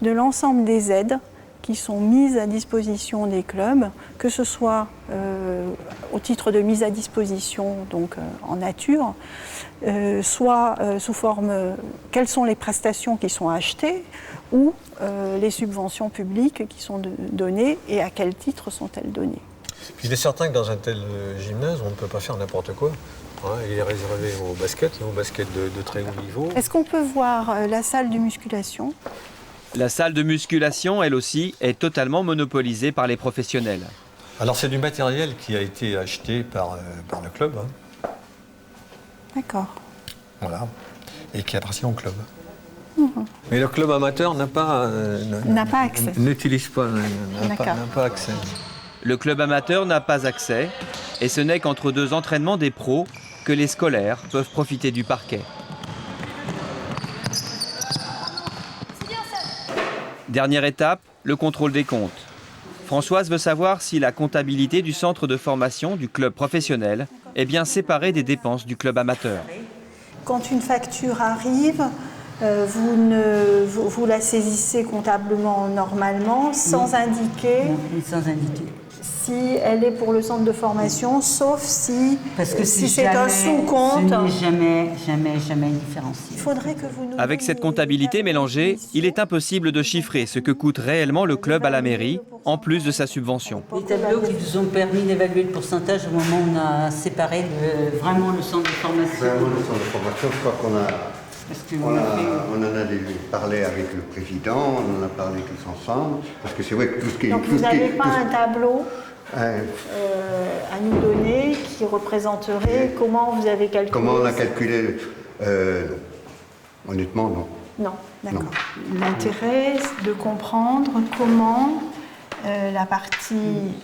de l'ensemble des aides qui sont mises à disposition des clubs, que ce soit au titre de mise à disposition donc, en nature, soit sous forme, quelles sont les prestations qui sont achetées, ou les subventions publiques qui sont données et à quel titre sont-elles données. Puis il est certain que dans un tel gymnase, on ne peut pas faire n'importe quoi. Il est réservé au basket de très haut niveau. Est-ce qu'on peut voir la salle de musculation ? La salle de musculation, elle aussi, est totalement monopolisée par les professionnels. Alors c'est du matériel qui a été acheté par le club. D'accord. Voilà. Et qui appartient au club. Mais le club amateur n'a pas accès. N'utilise pas, n'a pas accès. Le club amateur n'a pas accès, et ce n'est qu'entre 2 entraînements des pros que les scolaires peuvent profiter du parquet. Dernière étape, le contrôle des comptes. Françoise veut savoir si la comptabilité du centre de formation du club professionnel est bien séparée des dépenses du club amateur. Quand une facture arrive, vous la saisissez comptablement normalement, sans indiquer. Sans indiquer. Si elle est pour le centre de formation, sauf si, parce que si c'est un sous-compte. Ce n'est jamais différencié. Il faudrait que vous nous... Avec cette comptabilité mélangée, il est impossible de chiffrer ce que coûte réellement le club à la mairie, en plus de sa subvention. Les tableaux qui nous ont permis d'évaluer le pourcentage au moment où on a séparé vraiment le centre de formation. Vraiment le centre de formation, je crois qu'on a... On en a parlé avec le président, on en a parlé tous ensemble, parce que c'est vrai que tout ce qui est... Donc vous n'avez pas un tableau à nous donner qui représenterait comment vous avez calculé... Comment on a calculé honnêtement, non. Non, d'accord. L'intérêt, c'est de comprendre comment la partie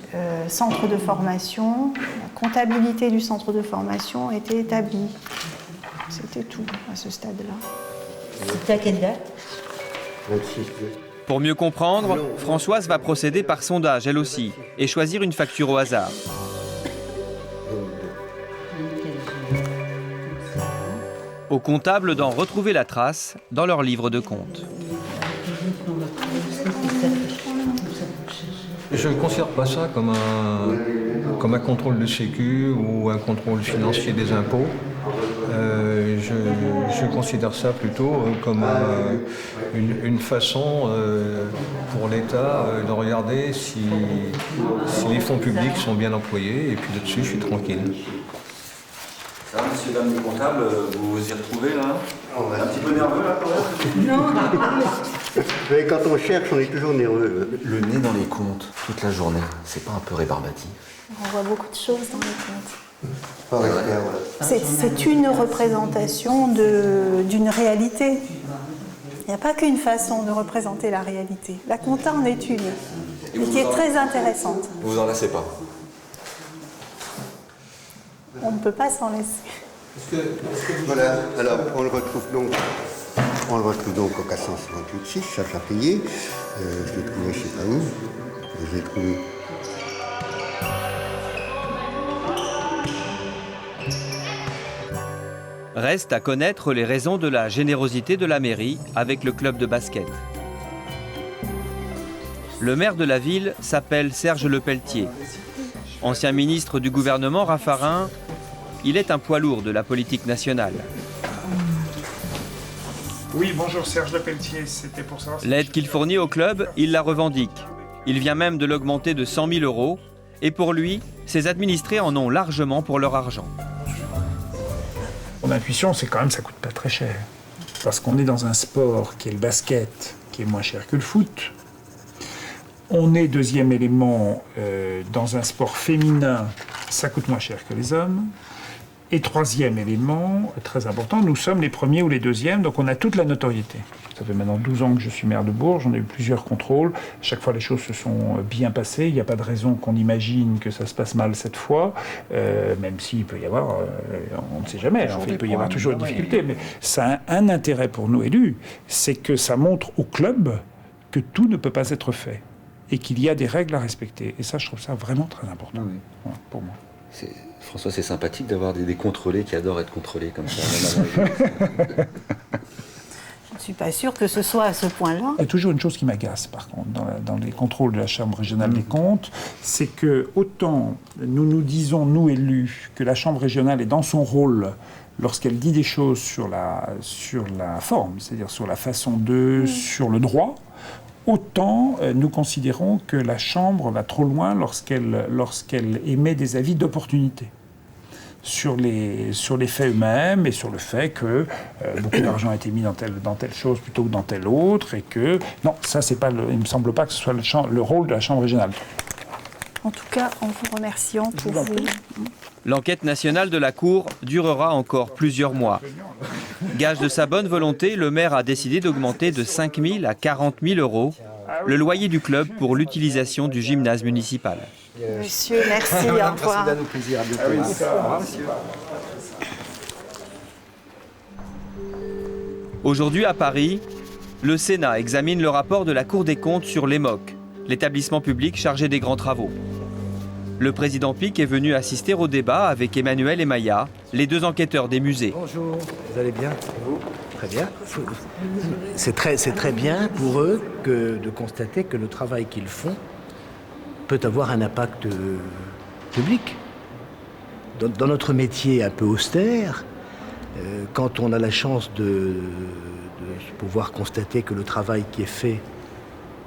centre de formation, la comptabilité du centre de formation a été établie. C'était tout à ce stade-là. C'était à quelle date ? 26. Pour mieux comprendre, Françoise va procéder par sondage, elle aussi, et choisir une facture au hasard. Aux comptables d'en retrouver la trace dans leur livre de compte. Je ne considère pas ça comme un contrôle de sécu ou un contrôle financier des impôts. Je considère ça plutôt comme une façon pour l'État de regarder si les fonds publics sont bien employés, et puis là-dessus, je suis tranquille. Ça va, monsieur, dame du comptable, vous vous y retrouvez là? On est un petit peu nerveux là quand même? Non. Mais quand on cherche, on est toujours nerveux. Le nez dans les comptes toute la journée, c'est pas un peu rébarbatif? On voit beaucoup de choses dans les comptes. C'est une représentation d'une réalité. Il n'y a pas qu'une façon de représenter la réalité. La compta en est une, et qui est très intéressante. Vous en lassez pas? On ne peut pas s'en laisser. Voilà, alors on le retrouve donc au 458,6, ça j'ai payé. Je l'ai trouvé, je ne sais pas où. Je l'ai trouvé. Reste à connaître les raisons de la générosité de la mairie avec le club de basket. Le maire de la ville s'appelle Serge Lepelletier. Ancien ministre du gouvernement Raffarin, il est un poids lourd de la politique nationale. Oui, bonjour, Serge Lepelletier, c'était pour savoir... L'aide qu'il fournit au club, il la revendique. Il vient même de l'augmenter de 100 000 €. Et pour lui, ses administrés en ont largement pour leur argent. Mon intuition, c'est quand même ça coûte pas très cher. Parce qu'on est dans un sport qui est le basket, qui est moins cher que le foot. On est, deuxième élément, dans un sport féminin, ça coûte moins cher que les hommes. Et troisième élément, très important, nous sommes les premiers ou les deuxièmes, donc on a toute la notoriété. Ça fait maintenant 12 ans que je suis maire de Bourges, j'en ai eu plusieurs contrôles. Chaque fois, les choses se sont bien passées. Il n'y a pas de raison qu'on imagine que ça se passe mal cette fois, même s'il peut y avoir, on ne sait jamais, en fait, il peut y avoir toujours des difficultés. Mais ça a un intérêt pour nous élus, c'est que ça montre au club que tout ne peut pas être fait et qu'il y a des règles à respecter. Et ça, je trouve ça vraiment très important, voilà, pour moi. François, c'est sympathique d'avoir des contrôlés qui adorent être contrôlés comme ça. Je ne suis pas sûre que ce soit à ce point-là. Il y a toujours une chose qui m'agace, par contre, dans les contrôles de la Chambre régionale des comptes, c'est que autant nous disons, nous élus, que la Chambre régionale est dans son rôle lorsqu'elle dit des choses sur la forme, c'est-à-dire sur la façon sur le droit, autant nous considérons que la Chambre va trop loin lorsqu'elle émet des avis d'opportunité sur les faits eux-mêmes et sur le fait que beaucoup d'argent a été mis dans telle chose plutôt que dans telle autre, et que non, ça c'est pas il me semble pas que ce soit le rôle de la Chambre régionale. En tout cas, en vous remerciant pour vous. L'enquête nationale de la Cour durera encore plusieurs mois. Gage de sa bonne volonté, le maire a décidé d'augmenter de 5 000 à 40 000 € le loyer du club pour l'utilisation du gymnase municipal. Monsieur, merci, au revoir. Merci, plaisir, à bientôt. Aujourd'hui à Paris, le Sénat examine le rapport de la Cour des comptes sur l'EMOC, l'établissement public chargé des grands travaux. Le président Pic est venu assister au débat avec Emmanuel et Maya, les deux enquêteurs des musées. Bonjour, vous allez bien? Vous? Très bien. C'est très bien pour eux de constater que le travail qu'ils font peut avoir un impact public. Dans notre métier un peu austère, quand on a la chance de pouvoir constater que le travail qui est fait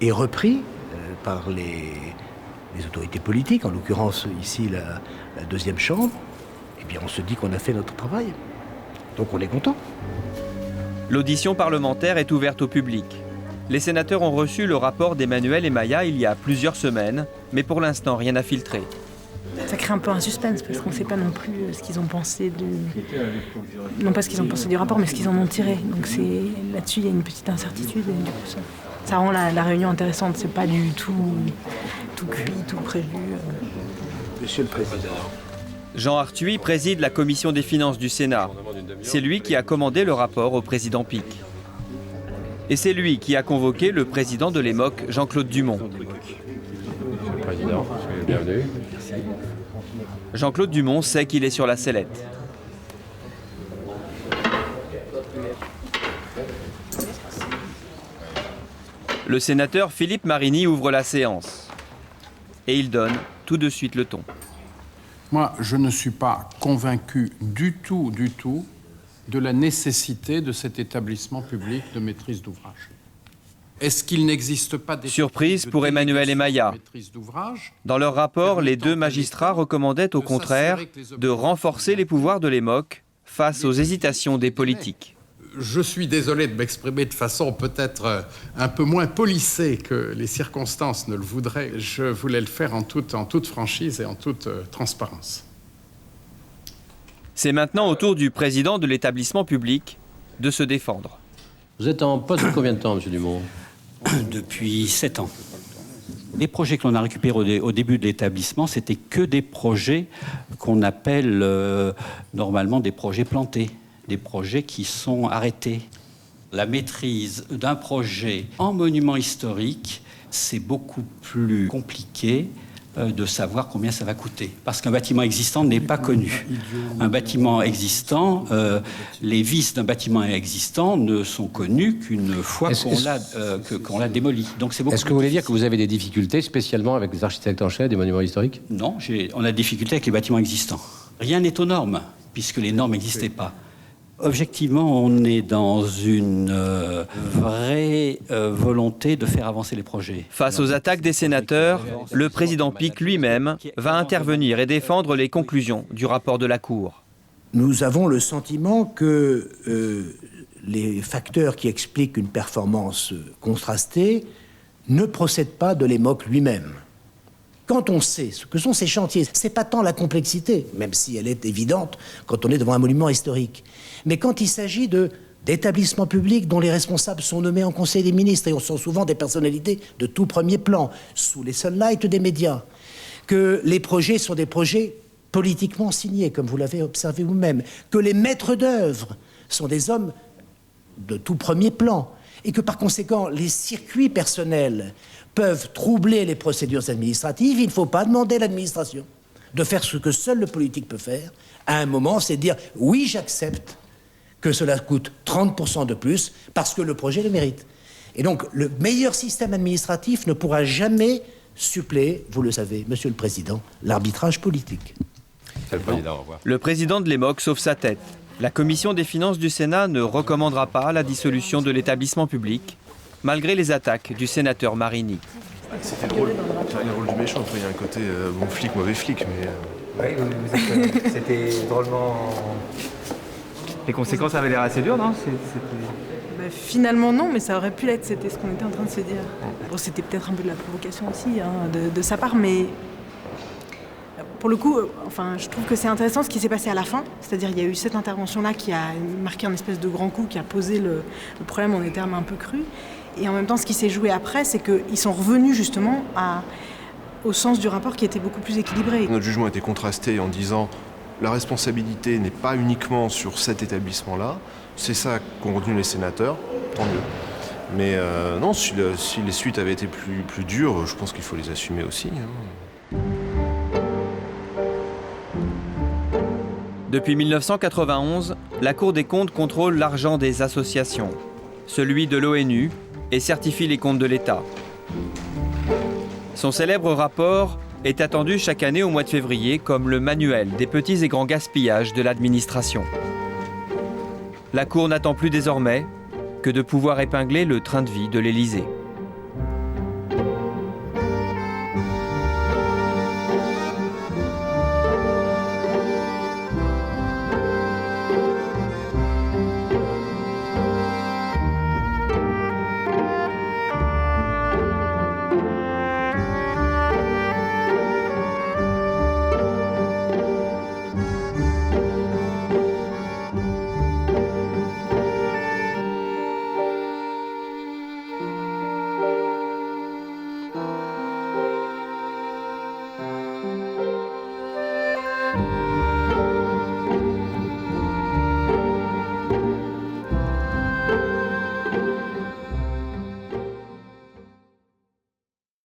est repris par les autorités politiques, en l'occurrence ici la deuxième chambre, eh bien on se dit qu'on a fait notre travail. Donc on est content. L'audition parlementaire est ouverte au public. Les sénateurs ont reçu le rapport d'Emmanuel et Maya il y a plusieurs semaines, mais pour l'instant rien n'a filtré. Ça crée un peu un suspense parce qu'on ne sait pas non plus ce qu'ils ont pensé non pas ce qu'ils ont pensé du rapport, mais ce qu'ils en ont tiré. Donc là-dessus il y a une petite incertitude et du coup ça rend la réunion intéressante. C'est pas du tout cuit, tout prévu. Monsieur le Président. Jean Arthuis préside la commission des finances du Sénat. C'est lui qui a commandé le rapport au président Pic. Et c'est lui qui a convoqué le président de l'EMOC, Jean-Claude Dumont. Monsieur le Président, bienvenue. Jean-Claude Dumont sait qu'il est sur la sellette. Le sénateur Philippe Marini ouvre la séance. Et il donne tout de suite le ton. Moi, je ne suis pas convaincu du tout de la nécessité de cet établissement public de maîtrise d'ouvrage. Est-ce qu'il n'existe pas des... Surprise pour Emmanuel et Maya. Dans leur rapport, les deux magistrats recommandaient au contraire de renforcer les pouvoirs de l'EMOC face aux hésitations des politiques. Je suis désolé de m'exprimer de façon peut-être un peu moins polissée que les circonstances ne le voudraient. Je voulais le faire en toute franchise et en toute transparence. C'est maintenant au tour du président de l'établissement public de se défendre. Vous êtes en poste depuis combien de temps, M. Dumont? Depuis 7 ans. Les projets que l'on a récupérés au début de l'établissement, c'était que des projets qu'on appelle normalement des projets plantés, des projets qui sont arrêtés. La maîtrise d'un projet en monument historique, c'est beaucoup plus compliqué de savoir combien ça va coûter. Parce qu'un bâtiment existant n'est pas connu. Un bâtiment existant, les vices d'un bâtiment existant ne sont connus qu'une fois qu'on l'a démoli. Donc c'est beaucoup. Est-ce que vous voulez dire que vous avez des difficultés spécialement avec les architectes en chef des monuments historiques? Non, on a des difficultés avec les bâtiments existants. Rien n'est aux normes, puisque les normes n'existaient pas. Objectivement, on est dans une vraie volonté de faire avancer les projets. Face aux attaques des sénateurs, le président Pic lui-même va intervenir et défendre les conclusions du rapport de la Cour. Nous avons le sentiment que les facteurs qui expliquent une performance contrastée ne procèdent pas de l'EMOC lui-même. Quand on sait ce que sont ces chantiers, c'est pas tant la complexité, même si elle est évidente quand on est devant un monument historique, mais quand il s'agit d'établissements publics dont les responsables sont nommés en Conseil des ministres, et on sent souvent des personnalités de tout premier plan, sous les sunlights des médias, que les projets sont des projets politiquement signés, comme vous l'avez observé vous-même, que les maîtres d'œuvre sont des hommes de tout premier plan, et que par conséquent, les circuits personnels peuvent troubler les procédures administratives, il ne faut pas demander à l'administration de faire ce que seul le politique peut faire. À un moment, c'est dire « oui, j'accepte que cela coûte 30% de plus parce que le projet le mérite ». Et donc, le meilleur système administratif ne pourra jamais suppléer, vous le savez, Monsieur le Président, l'arbitrage politique. Le président de l'EMOC sauve sa tête. La commission des finances du Sénat ne recommandera pas la dissolution de l'établissement public, malgré les attaques du sénateur Marini. C'était drôle. Il y a le rôle du méchant, après il y a un côté bon flic, mauvais flic, mais... Oui, c'était drôlement... Les conséquences avaient l'air assez dures, non? Finalement non, mais ça aurait pu l'être, c'était ce qu'on était en train de se dire. Bon, c'était peut-être un peu de la provocation aussi de sa part, mais pour le coup, enfin, je trouve que c'est intéressant ce qui s'est passé à la fin, c'est-à-dire il y a eu cette intervention-là qui a marqué un espèce de grand coup, qui a posé le problème en des termes un peu crus, et en même temps ce qui s'est joué après, c'est qu'ils sont revenus justement au sens du rapport qui était beaucoup plus équilibré. Notre jugement était contrasté en disant la responsabilité n'est pas uniquement sur cet établissement-là, c'est ça qu'ont retenu les sénateurs, tant mieux. Mais non, si les suites avaient été plus dures, je pense qu'il faut les assumer aussi. Depuis 1991, la Cour des comptes contrôle l'argent des associations, celui de l'ONU, et certifie les comptes de l'État. Son célèbre rapport est attendu chaque année au mois de février comme le manuel des petits et grands gaspillages de l'administration. La Cour n'attend plus désormais que de pouvoir épingler le train de vie de l'Élysée.